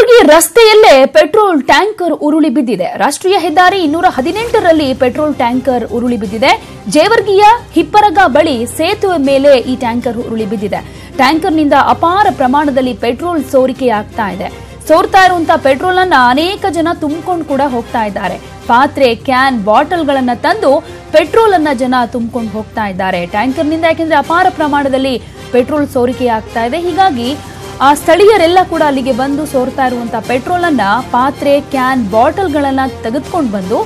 Kalaburagi ರಸ್ತೆಯಲ್ಲೇ petrol tanker ಉರುಳಿ ಬಿದ್ದಿದೆ. ರಾಷ್ಟ್ರೀಯ ಹೆದ್ದಾರಿ 218ರಲ್ಲಿ ಪೆಟ್ರೋಲ್ ಟ್ಯಾಂಕರ್ ಉರುಳಿ ಬಿದ್ದಿದೆ. ಜೇವರ್ಗಿಯ ಹಿಪ್ಪರಗ ಬಳಿ ಸೇತುವೆ ಮೇಲೆ ಈ ಟ್ಯಾಂಕರ್ ಉರುಳಿ ಬಿದ್ದಿದೆ. ಟ್ಯಾಂಕರ್ನಿಂದ ಅಪಾರ ಪ್ರಮಾಣದಲ್ಲಿ ಪೆಟ್ರೋಲ್ ಸೋರಿಕೆಯಾಗ್ತಾ ಇದೆ. ಸೋರ್ತಾ ಇರುವಂತಹ ಪೆಟ್ರೋಲ್ ಅನ್ನ ಅನೇಕ ಜನ ತುಂಬಿಕೊಂಡು ಕೂಡ ಹೋಗ್ತಾ ಇದ್ದಾರೆ. ಪಾತ್ರೆ, ಕ್ಯಾನ್, ಬಾಟಲ್ಗಳನ್ನ ತಂದು ಪೆಟ್ರೋಲ್ ಅನ್ನ ಜನ ತುಂಬಿಕೊಂಡು ಹೋಗ್ತಾ ಇದ್ದಾರೆ. ಟ್ಯಾಂಕರ್ನಿಂದ ಯಾಕೆಂದ್ರೆ ಅಪಾರ ಪ್ರಮಾಣದಲ್ಲಿ ಪೆಟ್ರೋಲ್ ಸೋರಿಕೆಯಾಗ್ತಾ ಇದೆ. ಹೀಗಾಗಿ ಆ ಸ್ಥಳೀಯರೆಲ್ಲ ಕೂಡ ಅಲ್ಲಿಗೆ ಬಂದು ಸೋರ್ತಾ ಇರುವಂತಹ ಪೆಟ್ರೋಲ್ ಅನ್ನ, ಪಾತ್ರೆ, ಕ್ಯಾನ್, ಬಾಟಲ್ಗಳನ್ನ ತೆಗೆದುಕೊಂಡು ಬಂದು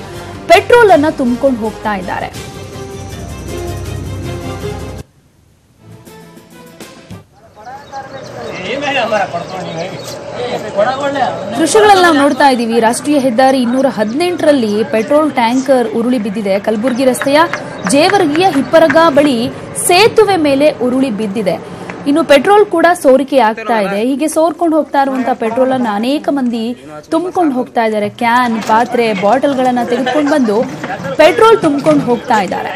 ಪೆಟ್ರೋಲ್ ಅನ್ನ ತುಂಬಿಕೊಂಡು ಹೋಗ್ತಾ ಇದ್ದಾರೆ. ದೃಶ್ಯಗಳೆಲ್ಲ ನಾವು ನೋಡ್ತಾ ಇದ್ದೀವಿ. ರಾಷ್ಟ್ರೀಯ ಹೆದ್ದಾರಿ 218ರಲ್ಲಿ ಪೆಟ್ರೋಲ್ ಟ್ಯಾಂಕರ್ ಉರುಳಿ ಬಿದ್ದಿದೆ. ಕಲಬುರಗಿ ರಸ್ತೆಯ ಜೇವರ್ಗಿಯ ಹಿಪ್ಪರಗ ಬಳಿ ಸೇತುವೆ ಮೇಲೆ ಉರುಳಿ ಬಿದ್ದಿದೆ. ಇನ್ನು ಪೆಟ್ರೋಲ್ ಕೂಡ ಸೋರಿಕೆ ಆಗ್ತಾ ಇದೆ. ಹೀಗೆ ಸೋರ್ಕೊಂಡು ಹೋಗ್ತಾ ಇರುವಂತಹ ಪೆಟ್ರೋಲ್ ಅನ್ನ ಅನೇಕ ಮಂದಿ ತುಂಬಿಕೊಂಡು ಹೋಗ್ತಾ ಇದ್ದಾರೆ. ಕ್ಯಾನ್, ಪಾತ್ರೆ, ಬಾಟಲ್ಗಳನ್ನ ತೆಗೆದುಕೊಂಡು ಬಂದು ಪೆಟ್ರೋಲ್ ತುಂಬಿಕೊಂಡು ಹೋಗ್ತಾ ಇದ್ದಾರೆ.